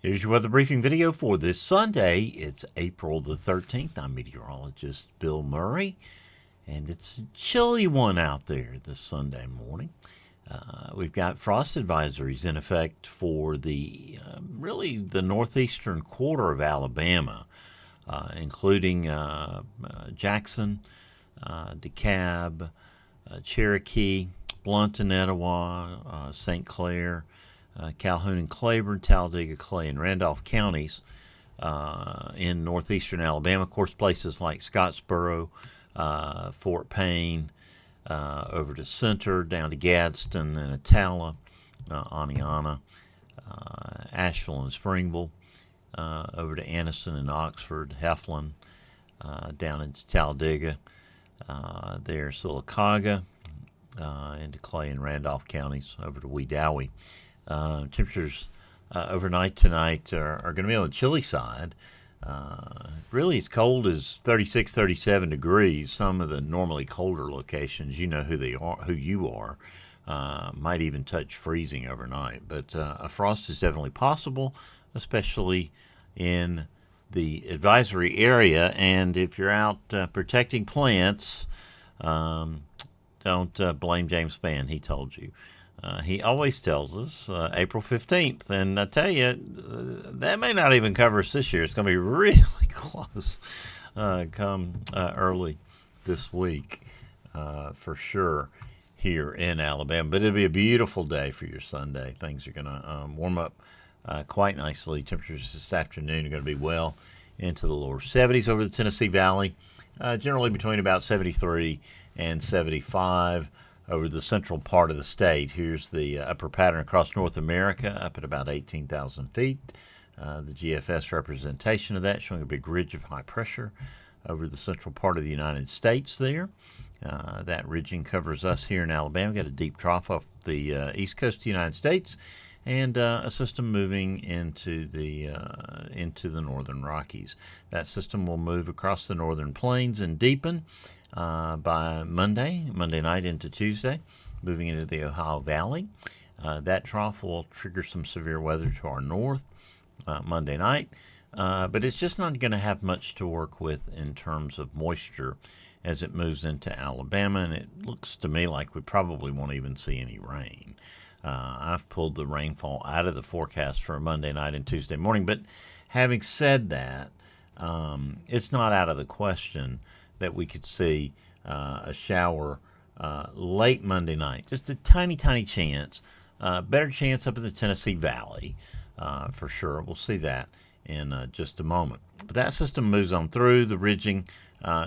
Here's your weather briefing video for this Sunday. It's April the 13th. I'm meteorologist Bill Murray, and it's a chilly one out there this Sunday morning. We've got frost advisories in effect for really the northeastern quarter of Alabama, including Jackson, DeKalb, Cherokee, Blount and Etowah, St. Clair, Calhoun and Claiborne, Talladega, Clay, and Randolph counties in northeastern Alabama. Of course, places like Scottsboro, Fort Payne, over to Center, down to Gadsden and Attala, Aniana, Asheville and Springville, over to Anniston and Oxford, Heflin, down into Talladega, there, Sylacauga, into Clay and Randolph counties, over to Wedowee. Temperatures overnight tonight are going to be on the chilly side. Really as cold as 36, 37 degrees. Some of the normally colder locations, you know who they are, who you are, might even touch freezing overnight. But a frost is definitely possible, especially in the advisory area. And if you're out protecting plants, don't blame James Spann. He told you. He always tells us April 15th, and I tell you, that may not even cover us this year. It's going to be really close come early this week for sure here in Alabama. But it'll be a beautiful day for your Sunday. Things are going to warm up quite nicely. Temperatures this afternoon are going to be well into the lower 70s over the Tennessee Valley, generally between about 73 and 75. Over the central part of the state. Here's the upper pattern across North America, up at about 18,000 feet. The GFS representation of that showing a big ridge of high pressure over the central part of the United States there. That ridging covers us here in Alabama. Got a deep trough off the east coast of the United States, and a system moving into the northern Rockies. That system will move across the northern plains and deepen by Monday night into Tuesday, moving into the Ohio Valley. That trough will trigger some severe weather to our north Monday night, but it's just not going to have much to work with in terms of moisture as it moves into Alabama, and it looks to me like we probably won't even see any rain. I've pulled the rainfall out of the forecast for Monday night and Tuesday morning, but having said that, it's not out of the question that we could see a shower late Monday night. Just a tiny chance. Better chance up in the Tennessee Valley for sure. We'll see that in just a moment. But that system moves on through. The ridging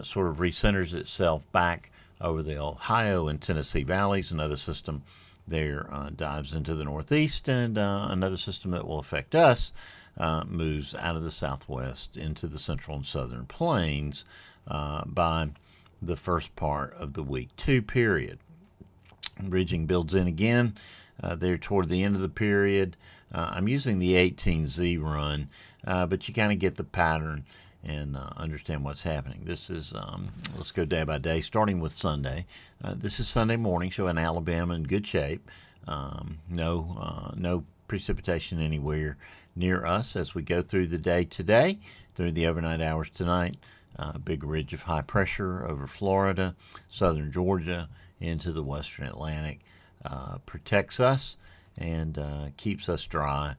sort of recenters itself back over the Ohio and Tennessee valleys. Another system there dives into the northeast, and another system that will affect us moves out of the southwest into the central and southern plains by the first part of the week 2 period. Ridging builds in again there toward the end of the period. I'm using the 18Z run, but you kind of get the pattern and understand what's happening. This is, let's go day by day, starting with Sunday. This is Sunday morning, showing Alabama in good shape. No precipitation anywhere near us as we go through the day today, through the overnight hours tonight. Big ridge of high pressure over Florida, southern Georgia, into the western Atlantic. Protects us and keeps us dry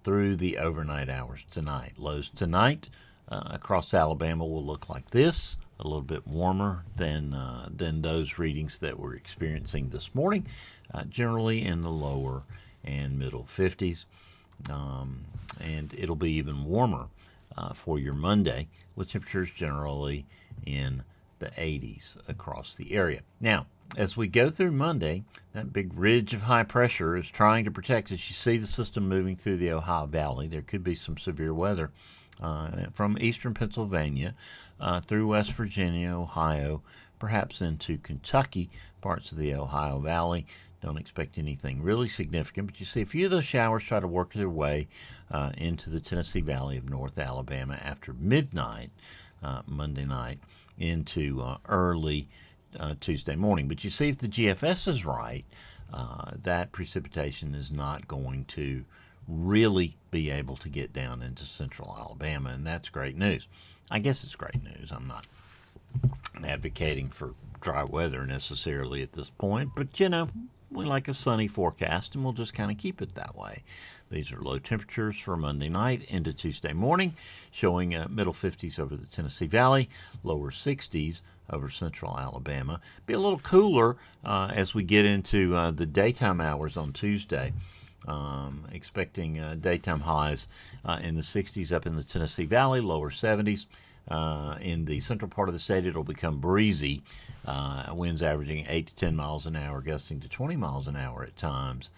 through the overnight hours tonight. Lows tonight across Alabama will look like this, a little bit warmer than those readings that we're experiencing this morning, generally in the lower and middle 50s. And it'll be even warmer for your Monday, with temperatures generally in the 80s across the area. Now, as we go through Monday, that big ridge of high pressure is trying to protect us. You see the system moving through the Ohio Valley. There could be some severe weather from eastern Pennsylvania through West Virginia, Ohio, perhaps into Kentucky, parts of the Ohio Valley. Don't expect anything really significant, but you see a few of those showers try to work their way into the Tennessee Valley of North Alabama after midnight Monday night into early Tuesday morning. But you see, if the GFS is right, that precipitation is not going to really be able to get down into central Alabama, and that's great news. I guess it's great news. I'm not advocating for dry weather necessarily at this point, but we like a sunny forecast, and we'll just kind of keep it that way. These are low temperatures for Monday night into Tuesday morning, showing middle 50s over the Tennessee Valley, lower 60s over central Alabama. Be a little cooler as we get into the daytime hours on Tuesday. Expecting daytime highs in the 60s up in the Tennessee Valley, lower 70s. In the central part of the state, it'll become breezy. Winds averaging 8 to 10 miles an hour, gusting to 20 miles an hour at times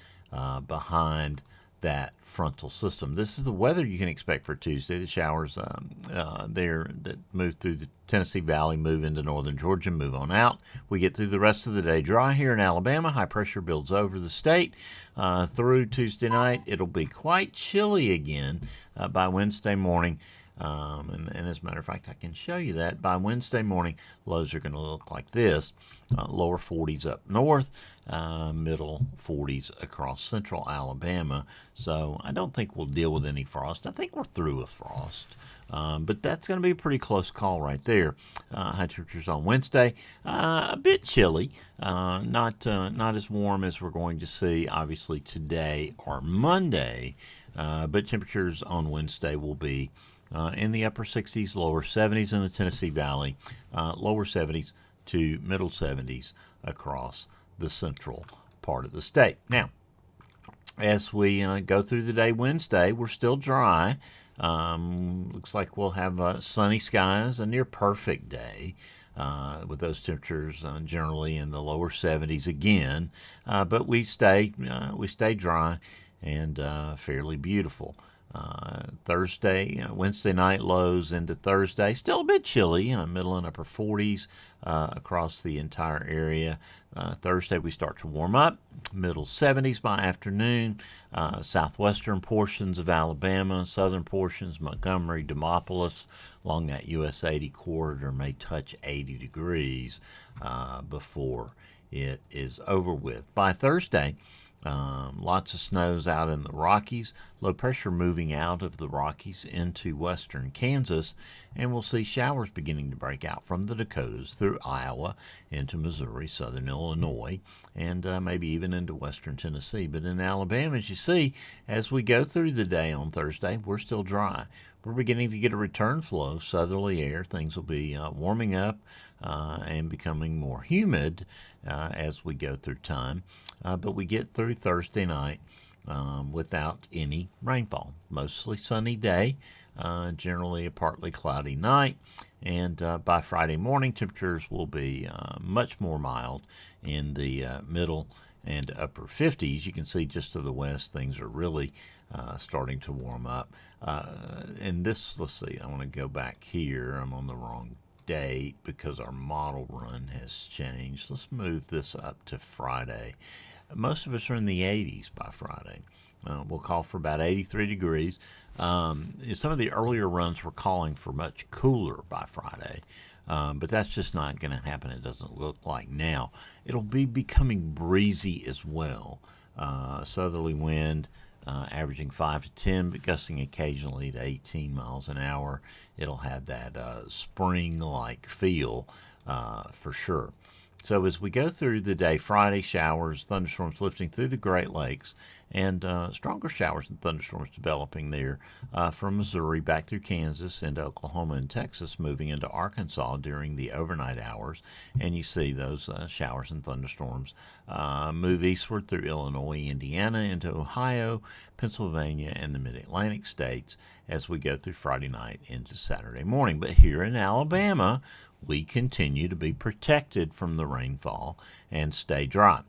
behind that frontal system. This is the weather you can expect for Tuesday. The showers there that move through the Tennessee Valley move into northern Georgia, move on out. We get through the rest of the day dry here in Alabama. High pressure builds over the state. Through Tuesday night, it'll be quite chilly again by Wednesday morning. And as a matter of fact, I can show you that. By Wednesday morning, lows are going to look like this. Lower 40s up north, middle 40s across central Alabama. So I don't think we'll deal with any frost. I think we're through with frost. But that's going to be a pretty close call right there. High temperatures on Wednesday, a bit chilly, not as warm as we're going to see, obviously, today or Monday. But temperatures on Wednesday will be in the upper 60s, lower 70s in the Tennessee Valley, lower 70s to middle 70s across the central part of the state. Now, as we go through the day Wednesday, we're still dry. Looks like we'll have sunny skies, a near perfect day. With those temperatures generally in the lower 70s again, but we stay dry and fairly beautiful. Thursday, Wednesday night lows into Thursday, still a bit chilly, middle and upper 40s across the entire area. Thursday we start to warm up, middle 70s by afternoon. Southwestern portions of Alabama, southern portions, Montgomery, Demopolis, along that US 80 corridor may touch 80 degrees before it is over with. By Thursday, lots of snows out in the Rockies, low pressure moving out of the Rockies into western Kansas, and we'll see showers beginning to break out from the Dakotas through Iowa into Missouri, southern Illinois, and maybe even into western Tennessee. But in Alabama, as you see, as we go through the day on Thursday, we're still dry. We're beginning to get a return flow, southerly air. Things will be warming up and becoming more humid as we go through time. But we get through Thursday night without any rainfall. Mostly sunny day, generally a partly cloudy night. And by Friday morning, temperatures will be much more mild in the middle and upper 50s. You can see just to the west, things are really starting to warm up. And this, let's see, I want to go back here. I'm on the wrong date because our model run has changed. Let's move this up to Friday. Most of us are in the 80s by Friday. We'll call for about 83 degrees. Some of the earlier runs were calling for much cooler by Friday, but that's just not going to happen. It doesn't look like now. It'll be becoming breezy as well. Southerly wind averaging 5 to 10, but gusting occasionally to 18 miles an hour. It'll have that spring-like feel for sure. So as we go through the day, Friday, showers, thunderstorms lifting through the Great Lakes, and stronger showers and thunderstorms developing there from Missouri back through Kansas into Oklahoma and Texas, moving into Arkansas during the overnight hours. And you see those showers and thunderstorms move eastward through Illinois, Indiana, into Ohio, Pennsylvania, and the Mid-Atlantic states as we go through Friday night into Saturday morning. But here in Alabama, we continue to be protected from the rainfall and stay dry.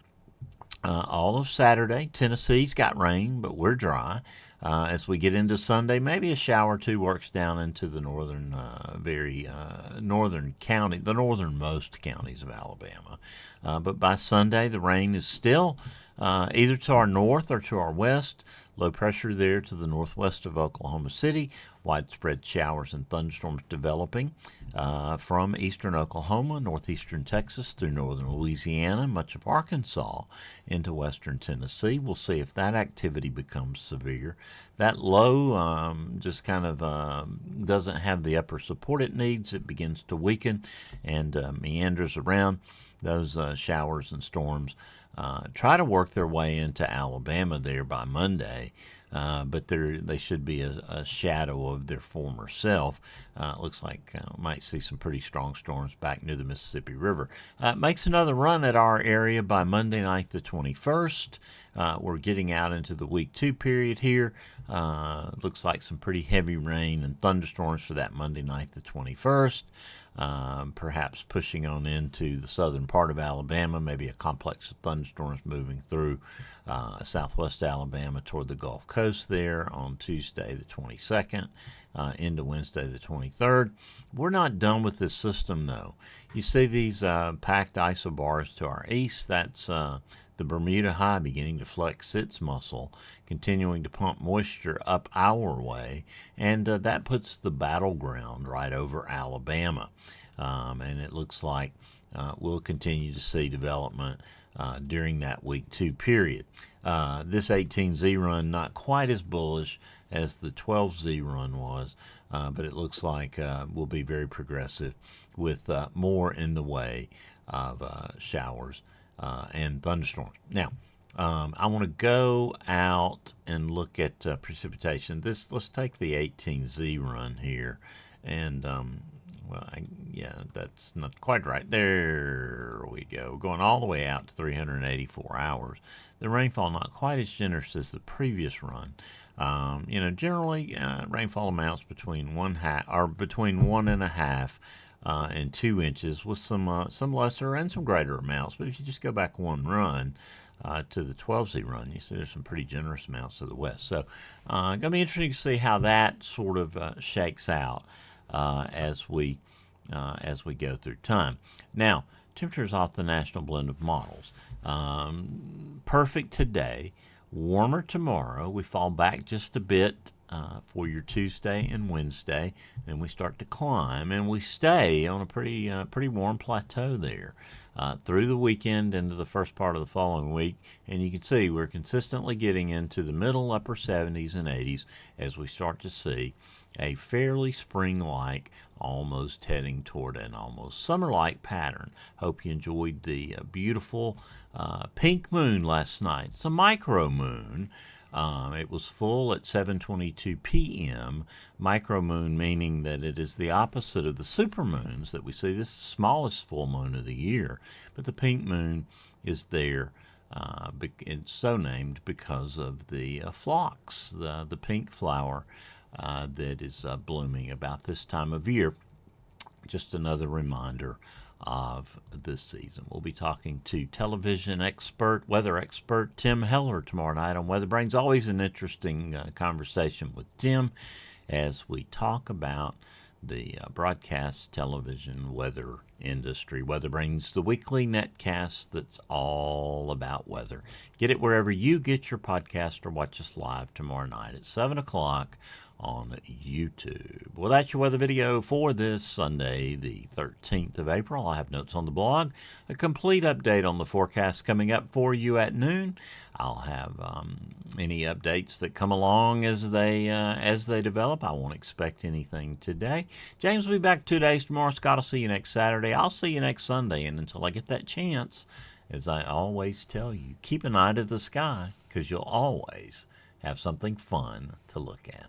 All of Saturday, Tennessee's got rain, but we're dry. As we get into Sunday, maybe a shower or two works down into the northern, northern county, the northernmost counties of Alabama. But by Sunday, the rain is still either to our north or to our west. Low pressure there to the northwest of Oklahoma City. Widespread showers and thunderstorms developing from eastern Oklahoma, northeastern Texas through northern Louisiana, much of Arkansas into western Tennessee. We'll see if that activity becomes severe. That low just kind of doesn't have the upper support it needs. It begins to weaken and meanders around. Those showers and storms try to work their way into Alabama there by Monday, but they should be a shadow of their former self. It looks like might see some pretty strong storms back near the Mississippi River. Makes another run at our area by Monday night the 21st. We're getting out into the week 2 period here. Looks like some pretty heavy rain and thunderstorms for that Monday night the 21st. Perhaps pushing on into the southern part of Alabama, maybe a complex of thunderstorms moving through southwest Alabama toward the Gulf Coast there on Tuesday the 22nd into Wednesday the 23rd. We're not done with this system, though. You see these packed isobars to our east. That's the Bermuda High beginning to flex its muscle, continuing to pump moisture up our way, and that puts the battleground right over Alabama. And it looks like we'll continue to see development during that week 2 period. This 18Z run not quite as bullish as the 12Z run was, but it looks like we'll be very progressive with more in the way of showers and thunderstorms. Now, I want to go out and look at precipitation. Let's take the 18Z run here, and yeah, that's not quite right. There we go, going all the way out to 384 hours. The rainfall not quite as generous as the previous run. Generally, rainfall amounts between 1.5 and 2 inches, with some lesser and some greater amounts. But if you just go back one run to the 12Z run, you see there's some pretty generous amounts to the west. So going to be interesting to see how that sort of shakes out as we go through time. Now, temperatures off the national blend of models. Perfect today, warmer tomorrow. We fall back just a bit for your Tuesday and Wednesday. Then we start to climb, and we stay on a pretty warm plateau there through the weekend into the first part of the following week. And you can see we're consistently getting into the middle, upper 70s and 80s as we start to see a fairly spring-like, almost heading toward an almost summer-like pattern. Hope you enjoyed the beautiful pink moon last night. It's a micro moon. It was full at 7:22 p.m. Micro moon meaning that it is the opposite of the supermoons that we see. This is the smallest full moon of the year, but the pink moon is there. It's so named because of the phlox, the pink flower that is blooming about this time of year. Just another reminder of this season. We'll be talking to television expert, weather expert Tim Heller tomorrow night on Weather Brains. Always an interesting conversation with Tim as we talk about the broadcast television weather industry. Weather Brains, the weekly netcast that's all about weather. Get it wherever you get your podcast, or watch us live tomorrow night at 7 o'clock on YouTube. Well, that's your weather video for this Sunday, the 13th of April. I have notes on the blog, a complete update on the forecast coming up for you at noon. I'll have any updates that come along as they develop. I won't expect anything today. James will be back 2 days tomorrow. Scott will see you next Saturday. I'll see you next Sunday. And until I get that chance, as I always tell you, keep an eye to the sky, because you'll always have something fun to look at.